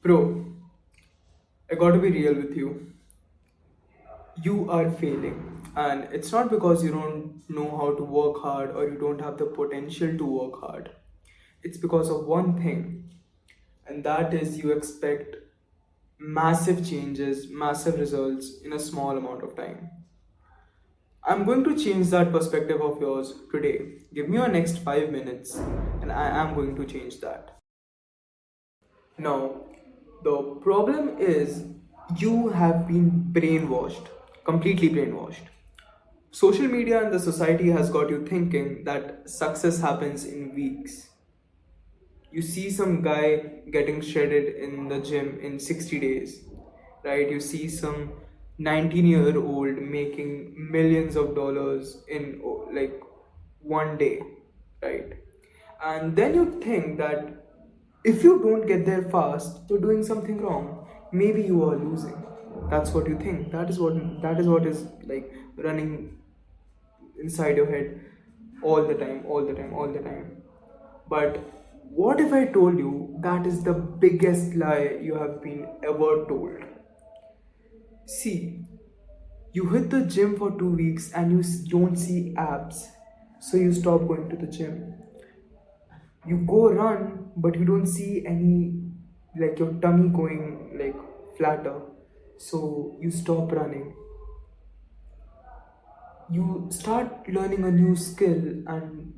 Bro, I gotta be real with you. You are failing. And it's not because you don't know how to work hard or you don't have the potential to work hard. It's because of one thing, and that is you expect massive changes, massive results in a small amount of time. I'm going to change that perspective of yours today. Give me your next 5 minutes, and I am going to change that. Now, the problem is you have been brainwashed, completely brainwashed. Social media and the society has got you thinking that success happens in weeks. You see some guy getting shredded in the gym in 60 days, right? You see some 19-year-old making millions of dollars in like one day, right? And then you think that if you don't get there fast, you're doing something wrong. Maybe you are losing. That's what you think. That is what is like running inside your head all the time, all the time, all the time. But what if I told you that is the biggest lie you have been ever told? See, you hit the gym for 2 weeks and you don't see abs, so you stop going to the gym. You go run, but you don't see any, like your tummy going like flatter, so you stop running. You start learning a new skill, and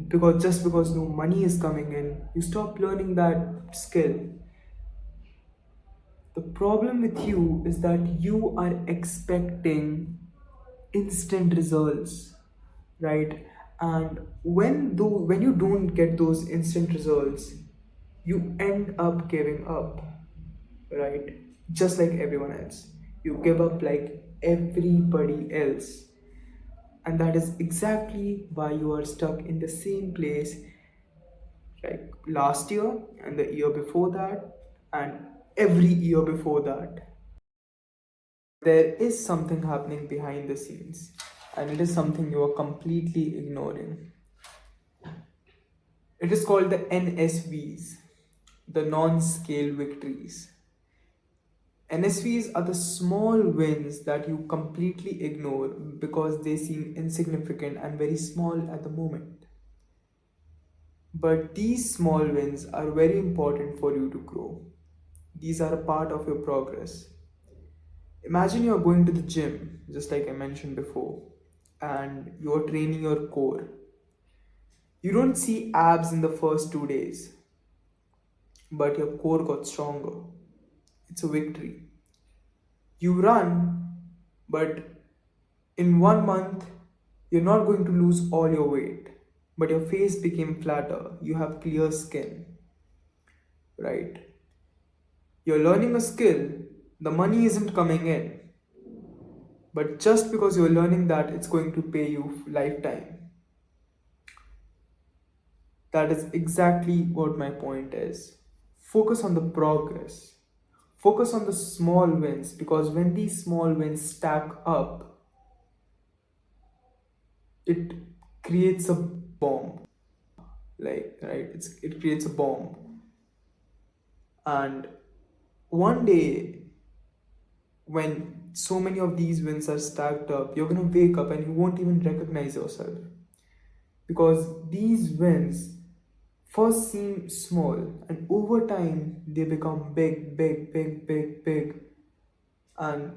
because no money is coming in, you stop learning that skill. The problem with you is that you are expecting instant results, right? And when you don't get those instant results, you end up giving up, right? Just like everyone else, you give up like everybody else. And that is exactly why you are stuck in the same place like last year and the year before that and every year before that. There is something happening behind the scenes, and it is something you are completely ignoring. It is called the NSVs, the non scale victories. NSVs are the small wins that you completely ignore because they seem insignificant and very small at the moment. But these small wins are very important for you to grow. These are a part of your progress. Imagine you're going to the gym, just like I mentioned before, and you're training your core. You don't see abs in the first 2 days, but your core got stronger. It's a victory. You run, but in 1 month, you're not going to lose all your weight, but your face became flatter. You have clear skin, right? You're learning a skill, the money isn't coming in, but just because you're learning that, it's going to pay you lifetime. That is exactly what my point is. Focus on the progress. Focus on the small wins, because when these small wins stack up, it creates a bomb. Like, right? It creates a bomb. And one day, when so many of these wins are stacked up, you're gonna wake up and you won't even recognize yourself. Because these wins first seem small and over time they become big, big, big, big, big. And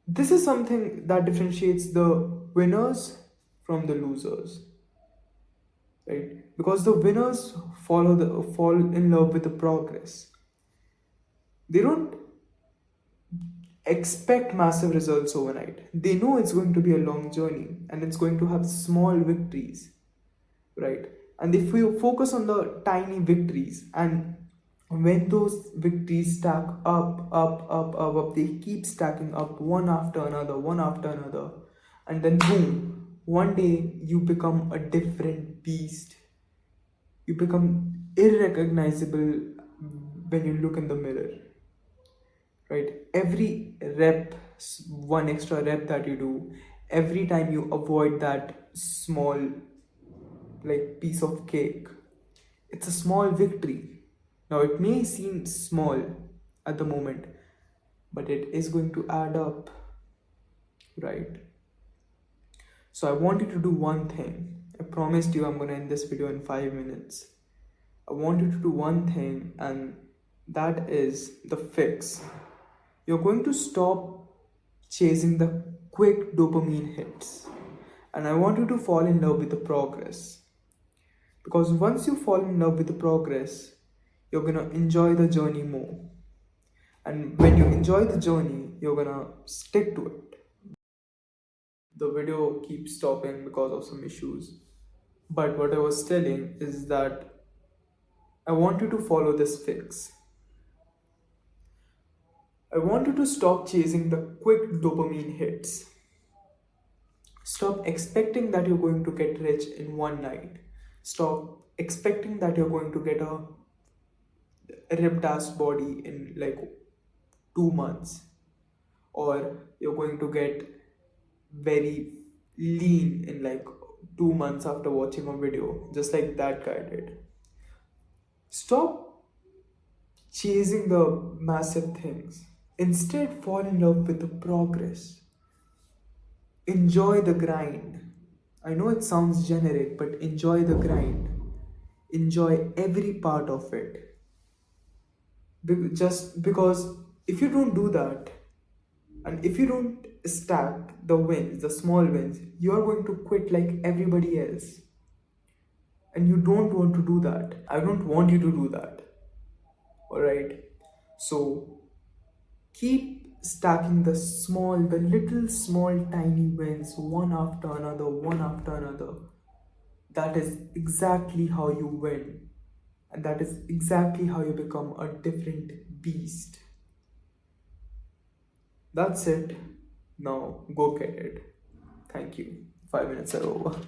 this is something that differentiates the winners from the losers, right? Because the winners fall in love with the progress. They don't expect massive results overnight. They know it's going to be a long journey and it's going to have small victories, right? And if we focus on the tiny victories, and when those victories stack up, they keep stacking up one after another, one after another, and then boom, one day you become a different beast. You become irrecognizable when you look in the mirror, right? Every rep, one extra rep that you do, every time you avoid that small like piece of cake, it's a small victory. Now, it may seem small at the moment, but it is going to add up, right? So, I want you to do one thing. I promised you I'm going to end this video in 5 minutes. I want you to do one thing, and that is the fix. You're going to stop chasing the quick dopamine hits, and I want you to fall in love with the progress. Because once you fall in love with the progress, you're gonna enjoy the journey more. And when you enjoy the journey, you're gonna stick to it. The video keeps stopping because of some issues. But what I was telling is that I want you to follow this fix. I want you to stop chasing the quick dopamine hits. Stop expecting that you're going to get rich in one night. Stop expecting that you're going to get a ripped ass body in like 2 months, or you're going to get very lean in like 2 months after watching a video, just like that guy did. Stop chasing the massive things. Instead, fall in love with the progress. Enjoy the grind. I know it sounds generic, but enjoy the grind. Enjoy every part of it. Just because if you don't do that, and if you don't stack the wins, the small wins, you are going to quit like everybody else. And you don't want to do that. I don't want you to do that. Alright? So keep stacking the little small tiny wins one after another, one after another. That is exactly how you win. And that is exactly how you become a different beast. That's it. Now go get it. Thank you. 5 minutes are over.